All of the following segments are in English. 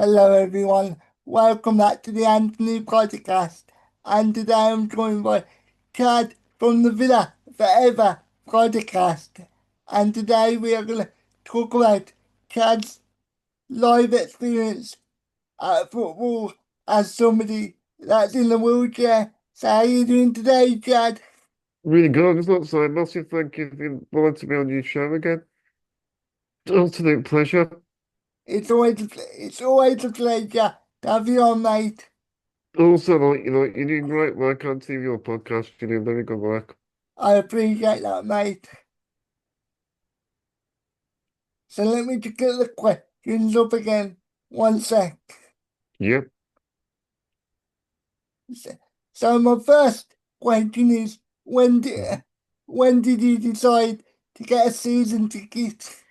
Hello, everyone. Welcome back to the Anthony Podcast. And today I'm joined by Chad from the Villa Forever Podcast. And today we are going to talk about Chad's live experience at football as somebody that's in the wheelchair. So, how are you doing today, Chad? Really good. It's not so massive. Thank you for inviting me on your show again. Absolute pleasure. It's always a pleasure to have you on, mate. Also, you're doing great work on TV or podcast. You're doing very good work. I appreciate that, mate. So let me just get the questions up again. One sec. Yep. So so my first question is Mhm. when did you decide to get a season ticket?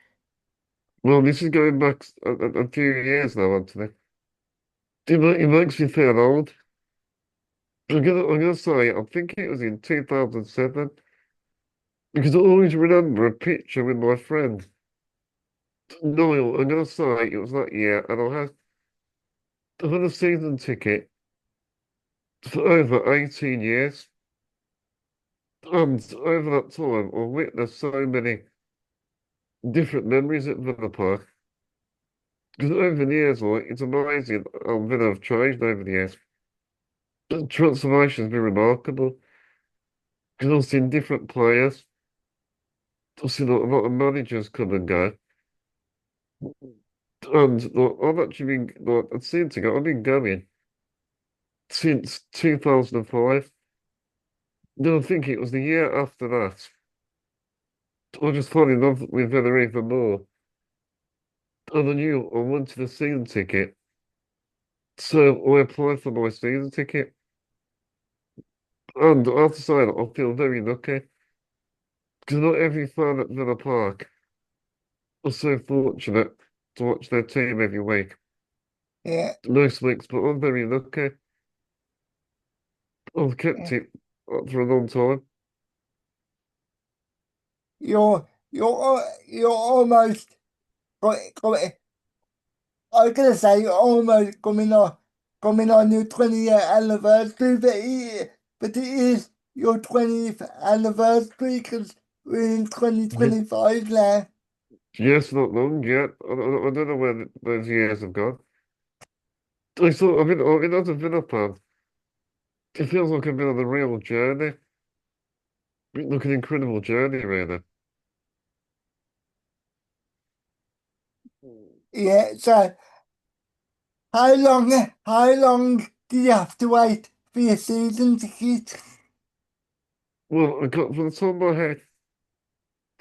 Well, this is going back a few years now, Anthony. It makes me feel old. I'm gonna say, I think it was in 2007, because I always remember a picture with my friend Niall. I'm gonna say it was that year, and I had a season ticket for over 18 years. And over that time, I've witnessed so many different memories at Villa Park. Because over the years, it's amazing how Villa have changed over the years. The transformation has been remarkable. Because I've seen different players. I've seen a lot of managers come and go. And I've actually been, I've seen to go, I've been going since 2005. Then I think it was the year after that. I just fell in love with Villa even more. And I knew I wanted a season ticket. So I applied for my season ticket. And I have to say that I feel very lucky because not every fan at Villa Park are so fortunate to watch their team every week. Yeah, Most weeks, but I'm very lucky. I've kept yeah. it for a long time. You're almost got I was gonna say you're almost coming on your 20-year anniversary, but it is your 20th anniversary because we're in Ye- 2025 now. Yes, not long yet. I don't know where those years have gone. I thought, I mean, as a Villa fan, it feels like I've been on a real journey. Like an incredible journey, really. Yeah, so how long did you have to wait for your season ticket? Well, from the top of my head,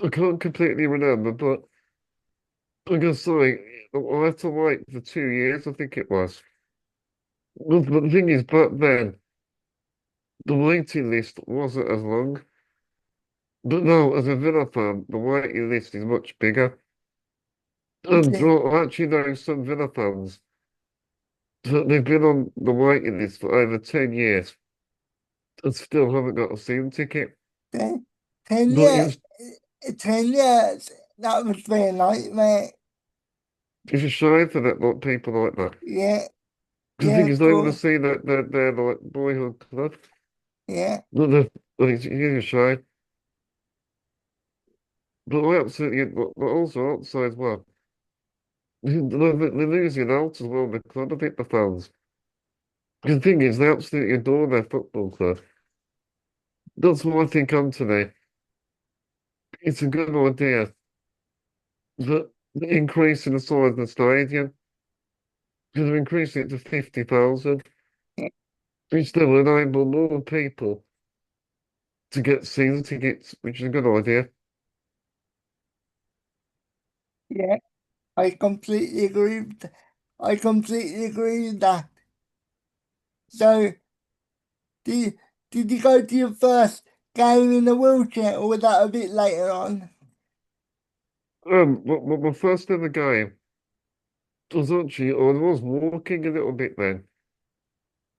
I can't completely remember, but I'm gonna say I had to wait for 2 years, I think it was. Well, but the thing is, back then, the waiting list wasn't as long. But now, as a Villa fan, the waiting list is much bigger. And Okay, I actually know some Villa fans that they've been on the waiting list for over 10 years and still haven't got a season ticket. ten, 10 But years, 10 years, that must be a nightmare. it's a shame for that, like, people like that. Yeah, Because the yeah, thing is, they want to cool. see that their like boyhood club. Yeah, But it's a shame. But I absolutely, but also outside as well. They're losing out as well, the club, I think, the fans. Because the thing is, they absolutely adore their football club. That's what I think, Anthony. It's a good idea that increasing the size of the stadium, because they're increasing it to 50,000, yeah, which then will enable more people to get season tickets, which is a good idea. yeah. I completely agree I completely agree with that. So, did, did you go to your first game in a wheelchair or was that a bit later on? My first ever game was actually, I was walking a little bit then.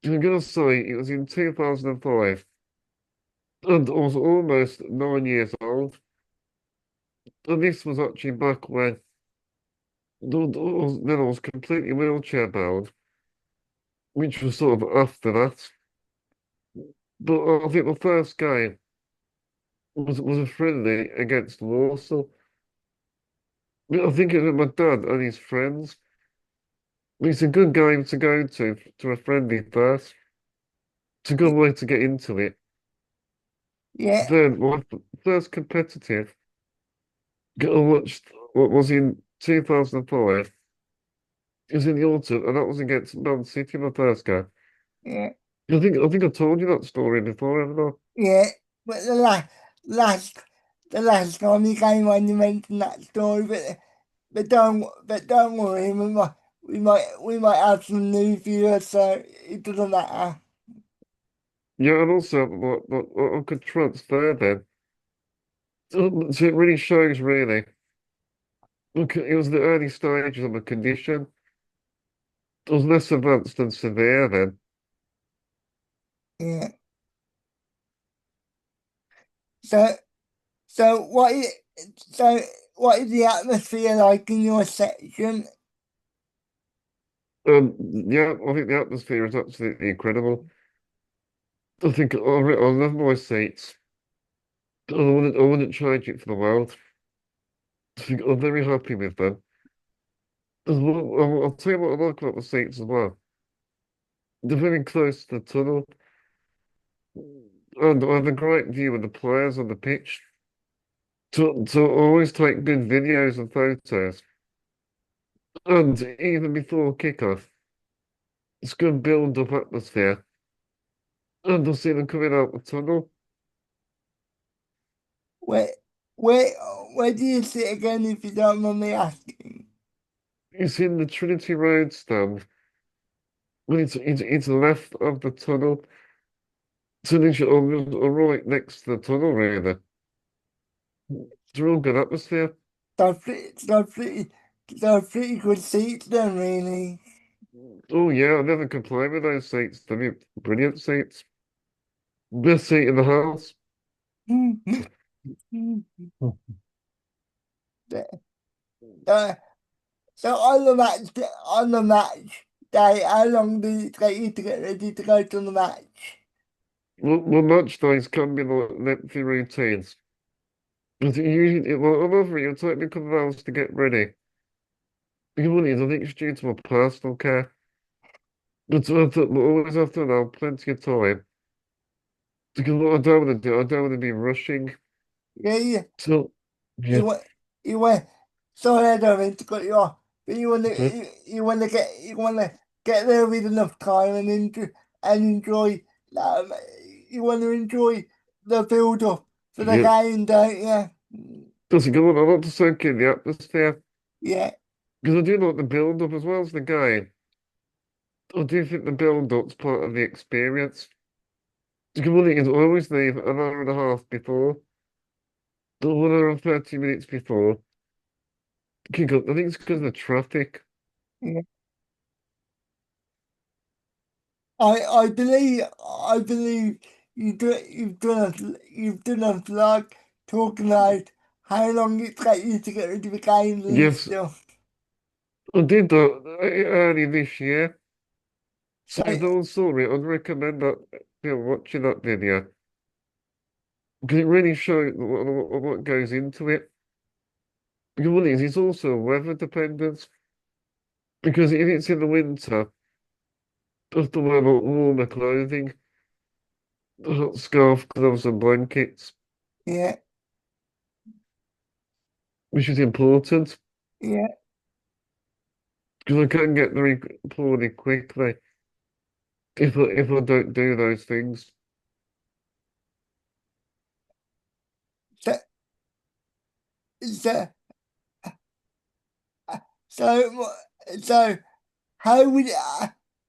I'm gonna say it was in 2005, and I was almost 9 years old. And this was actually back when Then I was completely wheelchair bound, which was sort of after that. But I think the first game was a friendly against Warsaw. I think it was my dad and his friends. It's a good game to go to a friendly first. It's a good way to get into it. Yeah, Then my first competitive I watched what was in 2005. It was in the autumn, and that was against Man City, my first game. yeah, I think I told you that story before, haven't I? yeah. But last, the last time you came on, you mentioned that story, but don't worry, we might have some new viewers, so it doesn't matter. Yeah, and also I could transfer then. So it really shows, really. Look, it was the early stages of the condition. It was less advanced than severe then. Yeah. So, so what is, so what is the atmosphere like in your section? Yeah, I think the atmosphere is absolutely incredible. I love my seats. I wouldn't change it for the world. I think I'm very happy with them. I'll tell you what I like about the seats as well. They're very close to the tunnel, and I have a great view of the players on the pitch. So I always take good videos and photos. And even before kickoff, it's good build-up atmosphere. And I'll see them coming out the tunnel. Where, where, where do you sit again, if you don't mind me asking? It's in the Trinity Road stand. When it's left of the tunnel. So literally right next to the tunnel, really. It's a real good atmosphere. So pretty, so pretty good seats then, really. Oh yeah, I never complain with those seats. They're brilliant seats. Best seat in the house. Uh, so on the match day, how long did it take you to get ready to go to the match? Well, match days can be like lengthy routines. But on average, it'll take me a couple of hours to get ready. Because what it is, I think it's due to my personal care. But I always have to allow plenty of time. Because what I don't want to do, I don't want to be rushing. Yeah, yeah. So, yeah, You want, you want, sorry, I don't mean to cut you off, but okay. you want to get there with enough time and enjoy, um, you want to enjoy the build up for the Yeah. game, don't you? Doesn't go on. I want to soak in the atmosphere. Yeah, Because I do like the build up as well as the game. I do think the build up's part of the experience. Because what it is, I always leave an hour and a half before, or 1 hour and 30 minutes before. Kick up. I think it's because of the traffic. yeah. I believe you've done a vlog talking about how long it takes you to get into the games and Yes, stuff. I did that early this year. So So if no one saw it, I'd recommend that watching that video because it really shows what goes into it. Because what it is, it's also weather dependent. Because if it's in the winter, I have to wear warmer clothing, scarf, gloves, and blankets, yeah, which is important yeah. because I can get very poorly quickly if I don't do those things. So so so so how would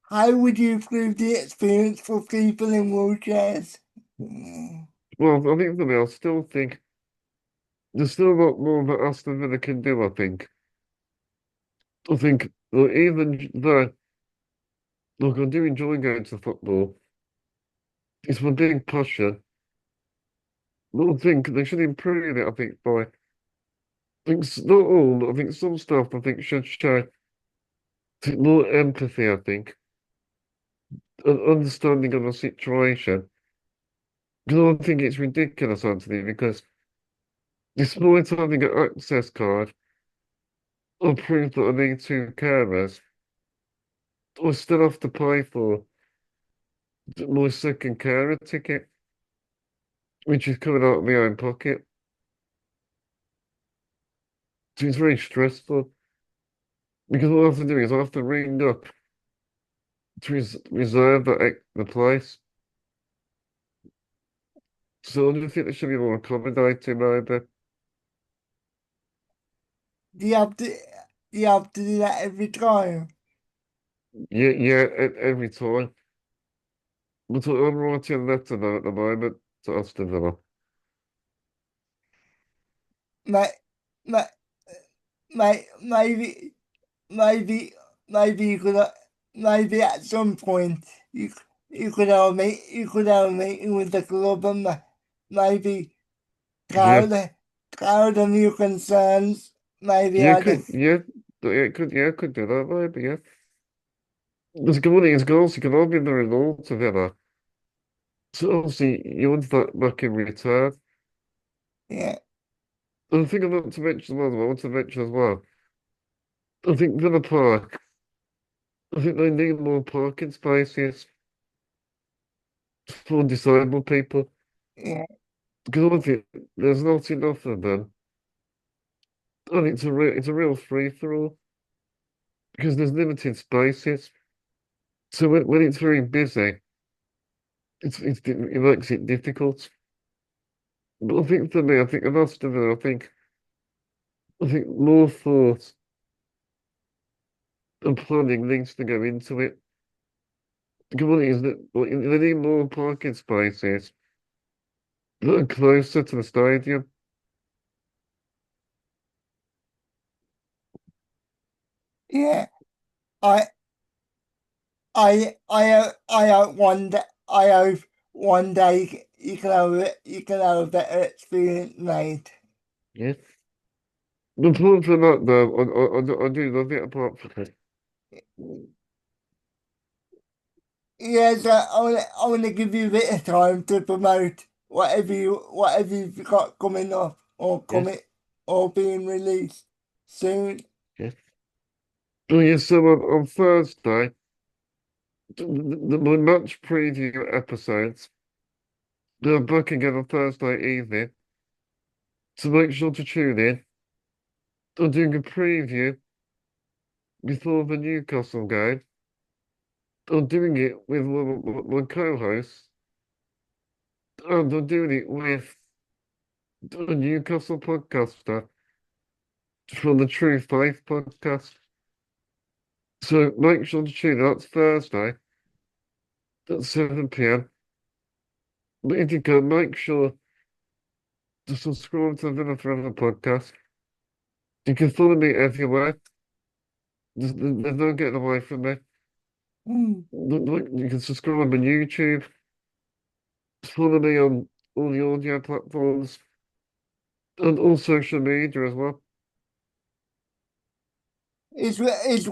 how would you improve the experience for people in wheelchairs? Mm, Well, I think for me, I still think there's still a lot more that Aston Villa can do. I think even though, look, I do enjoy going to football. It's my big passion. But I think they should improve it. I think by think not all. I think some stuff I think should show more empathy. I think understanding of the situation. Because I think it's ridiculous, Anthony. Because despite having an access card or proof that I need two carers, I still have to pay for my second carer ticket, which is coming out of my own pocket. So it's very stressful. Because what I have to do is I have to ring up to reserve the place. So I just think they should be more accommodating, maybe. Do you have to do that every time? Yeah, yeah, every time. But I'm writing a letter now at the moment to Aston Villa. Mate, mate, maybe, maybe, maybe you could, maybe at some point you could have a meeting with the club and maybe Yeah, tell them your concerns. Maybe yeah, I just, could do that, maybe, yeah. There's money, as goals, you can all be the result to Villa. So obviously, you want that back in return. yeah, And I think I want to mention as well, I want to mention as well, I think Villa Park, I think they need more parking spaces for disabled people. yeah, Because I think there's not enough of them. And it's a real free-for-all. Because there's limited spaces. So when it's very busy, it makes it difficult. But I think for me, I think enough of it, I think more thought and planning needs to go into it. The one is that well, they need more parking spaces that are closer to the stadium. yeah. I, I hope one day you can have a better experience, mate. Yes. But apart from that, though, I do love it apart from it. Yes, I want to give you a bit of time to promote whatever you've got coming up or Yes, coming or being released soon. yes. Oh, yes, so on Thursday, my match preview episodes, they're back again on Thursday evening. So make sure to tune in. I'm doing a preview before the Newcastle game. I'm doing it with my co-host, and I'm doing it with a Newcastle podcaster from the True Faith podcast. So make sure to tune in. That's Thursday at 7 p.m. But if you can, make sure to subscribe to the Villa Forever podcast. You can follow me everywhere. There's no getting away from me. Mm. You can subscribe on YouTube, follow me on all the audio platforms, and all social media as well. It's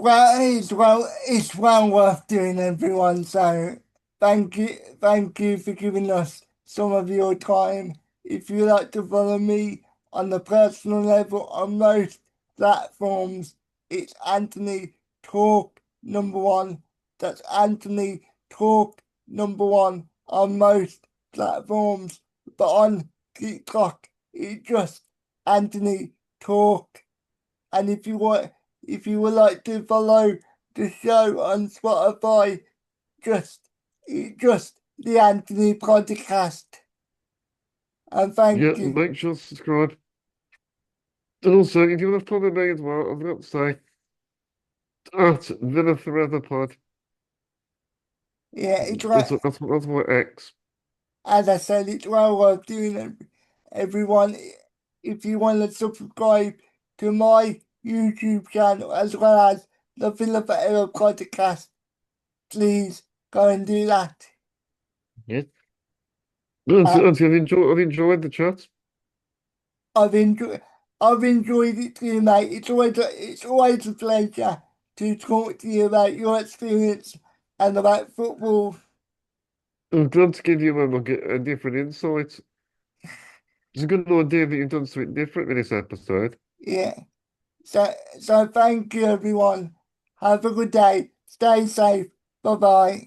well worth doing, everyone. So thank you for giving us some of your time. If you like to follow me on the personal level on most platforms, it's Anthony Talk number one. That's Anthony Talk number one on most platforms, but on TikTok, it's just Anthony Talk. And if you would like to follow the show on Spotify, just just the Anthony Podcast. And Yeah, thank you. make sure to subscribe. And also, if you want to follow me as well, I've got to say, at Villa Forever Pod. Yeah, it's right. That's my ex. As I said, it's well worth doing it. Everyone, if you want to subscribe to my YouTube channel as well as the Villa Forever Podcast, please go and do that. Yeah. No, Uh, I've enjoyed the chat. I've enjoyed. I've enjoyed it too, mate. It's always a pleasure to talk to you about your experience and about football. I'm glad to give you a different insight. It's a good idea that you've done something different with this episode. Yeah. So thank you, everyone. Have a good day. Stay safe. Bye bye.